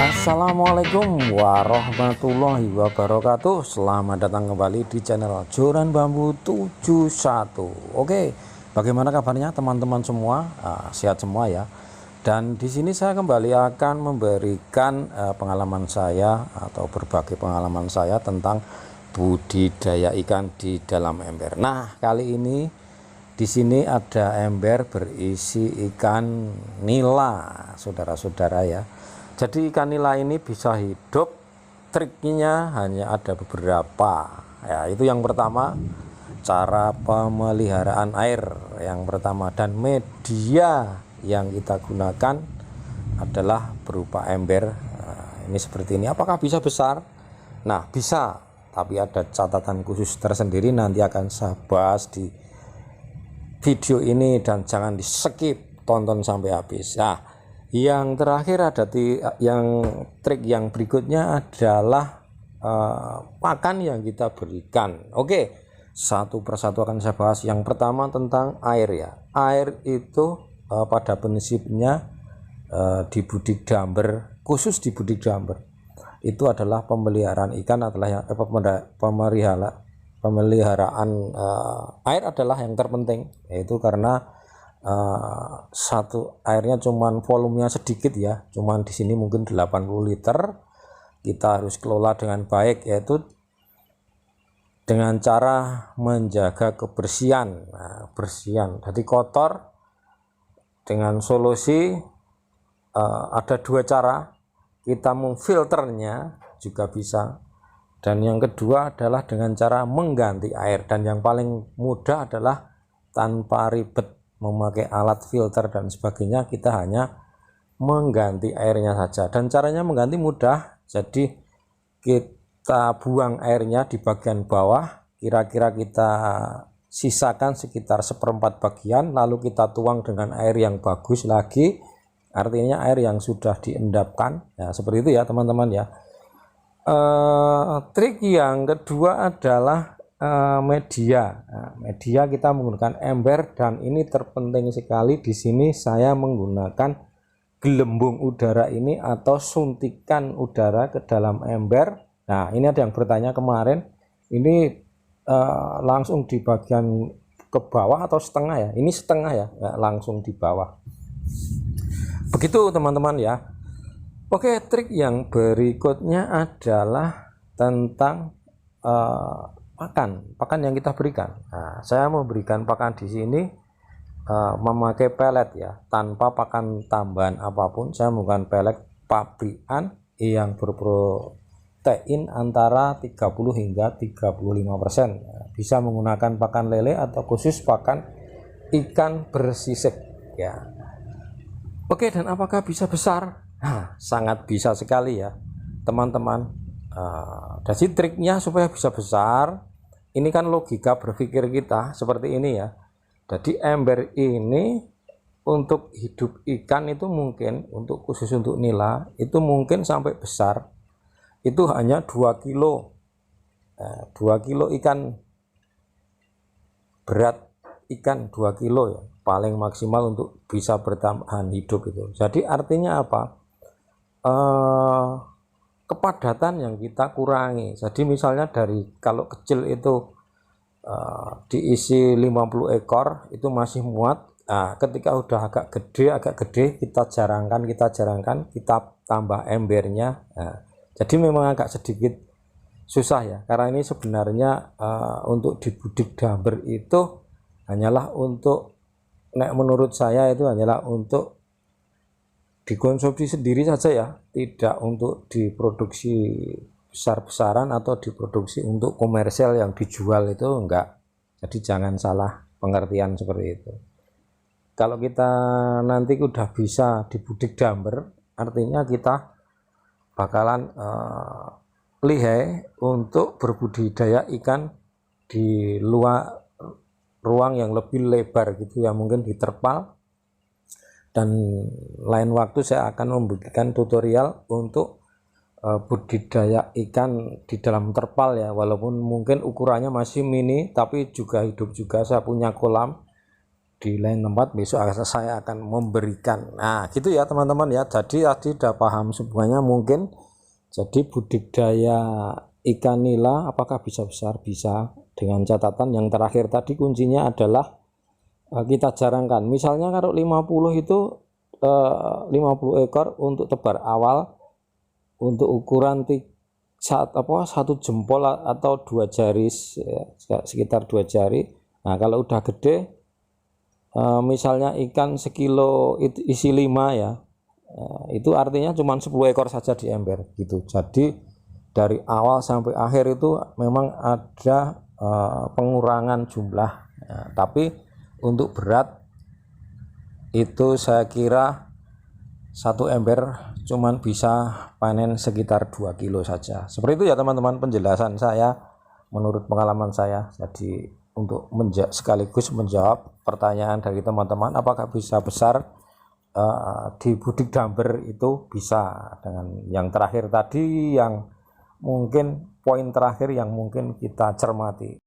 Assalamualaikum warahmatullahi wabarakatuh. Selamat datang kembali di channel Joran Bambu 71. Oke, bagaimana kabarnya teman-teman semua? Sehat semua ya. Dan di sini saya kembali akan memberikan pengalaman saya atau berbagai pengalaman saya tentang budidaya ikan di dalam ember. Nah, kali ini di sini ada ember berisi ikan nila, saudara-saudara ya. Jadi ikan nila ini bisa hidup, triknya hanya ada beberapa ya. Itu yang pertama, cara pemeliharaan air yang pertama, dan media yang kita gunakan adalah berupa ember. Ini seperti ini. Apakah bisa besar? Nah, bisa, tapi ada catatan khusus tersendiri, nanti akan saya bahas di video ini dan jangan di skip, tonton sampai habis. Nah, yang terakhir ada trik yang berikutnya adalah pakan yang kita berikan. Oke, satu persatu akan saya bahas. Yang pertama tentang air ya. Air itu pada prinsipnya di budidamber, khusus di budidamber itu adalah pemeliharaan ikan adalah pemeliharaan air adalah yang terpenting, yaitu karena satu airnya cuman volumenya sedikit ya, cuman di sini mungkin 80 liter. Kita harus kelola dengan baik, yaitu dengan cara menjaga kebersihan. Nah, bersihan jadi kotor dengan solusi ada dua cara. Kita memfilternya juga bisa, dan yang kedua adalah dengan cara mengganti air, dan yang paling mudah adalah tanpa ribet memakai alat filter dan sebagainya. Kita hanya mengganti airnya saja, dan caranya mengganti mudah. Jadi kita buang airnya di bagian bawah, kira-kira kita sisakan sekitar 1/4 bagian, lalu kita tuang dengan air yang bagus lagi, artinya air yang sudah diendapkan ya, seperti itu ya teman-teman ya. Trik yang kedua adalah media. Nah, media kita menggunakan ember, dan ini terpenting sekali. Di sini saya menggunakan gelembung udara ini atau suntikan udara ke dalam ember. Nah, ini ada yang bertanya kemarin, ini langsung di bagian ke bawah atau setengah ya? Ini setengah ya, langsung di bawah. Begitu teman-teman ya. Oke, trik yang berikutnya adalah tentang pakan yang kita berikan. Nah, saya memberikan pakan di sini memakai pelet ya, tanpa pakan tambahan apapun. Saya menggunakan pelet pabrikan yang berprotein antara 30 hingga 35%. Bisa menggunakan pakan lele atau khusus pakan ikan bersisik ya. Oke, dan apakah bisa besar? Nah, sangat bisa sekali ya teman-teman. Jadi triknya supaya bisa besar, ini kan logika berpikir kita seperti ini ya. Jadi ember ini untuk hidup ikan itu mungkin, untuk khusus untuk nila itu mungkin sampai besar itu hanya 2 kilo. 2 kilo ikan, berat ikan 2 kilo ya, paling maksimal untuk bisa bertahan hidup itu. Jadi artinya apa? Kepadatan yang kita kurangi. Jadi misalnya dari kalau kecil itu diisi 50 ekor itu masih muat. Nah, ketika udah agak gede kita jarangkan, kita tambah embernya. Nah, jadi memang agak sedikit susah ya, karena ini sebenarnya untuk di budidamber itu hanyalah untuk, menurut saya itu hanyalah untuk dikonsumsi sendiri saja ya, tidak untuk diproduksi besar-besaran atau diproduksi untuk komersial yang dijual, itu enggak. Jadi jangan salah pengertian seperti itu. Kalau kita nanti udah bisa di budidamber, artinya kita bakalan lihai untuk berbudidaya ikan di luar ruang yang lebih lebar gitu ya, mungkin di terpal. Dan lain waktu saya akan memberikan tutorial untuk budidaya ikan di dalam terpal ya, walaupun mungkin ukurannya masih mini, tapi juga hidup juga. Saya punya kolam di lain tempat besok saya akan memberikan. Nah gitu ya teman-teman ya, jadi tadi udah paham semuanya mungkin. Jadi budidaya ikan nila apakah bisa besar? Bisa, dengan catatan yang terakhir tadi kuncinya adalah kita jarangkan. Misalnya kalau 50 itu 50 ekor untuk tebar awal untuk ukuran satu jempol atau 2 jari ya, sekitar 2 jari. Nah kalau udah gede misalnya ikan sekilo isi 5 ya, itu artinya cuma 10 ekor saja di ember gitu. Jadi dari awal sampai akhir itu memang ada pengurangan jumlah ya, tapi untuk berat itu saya kira satu ember cuman bisa panen sekitar 2 kilo saja. Seperti itu ya teman-teman penjelasan saya menurut pengalaman saya. Jadi untuk sekaligus menjawab pertanyaan dari teman-teman apakah bisa besar di budik damber, itu bisa. Dengan yang terakhir tadi yang mungkin poin terakhir yang mungkin kita cermati.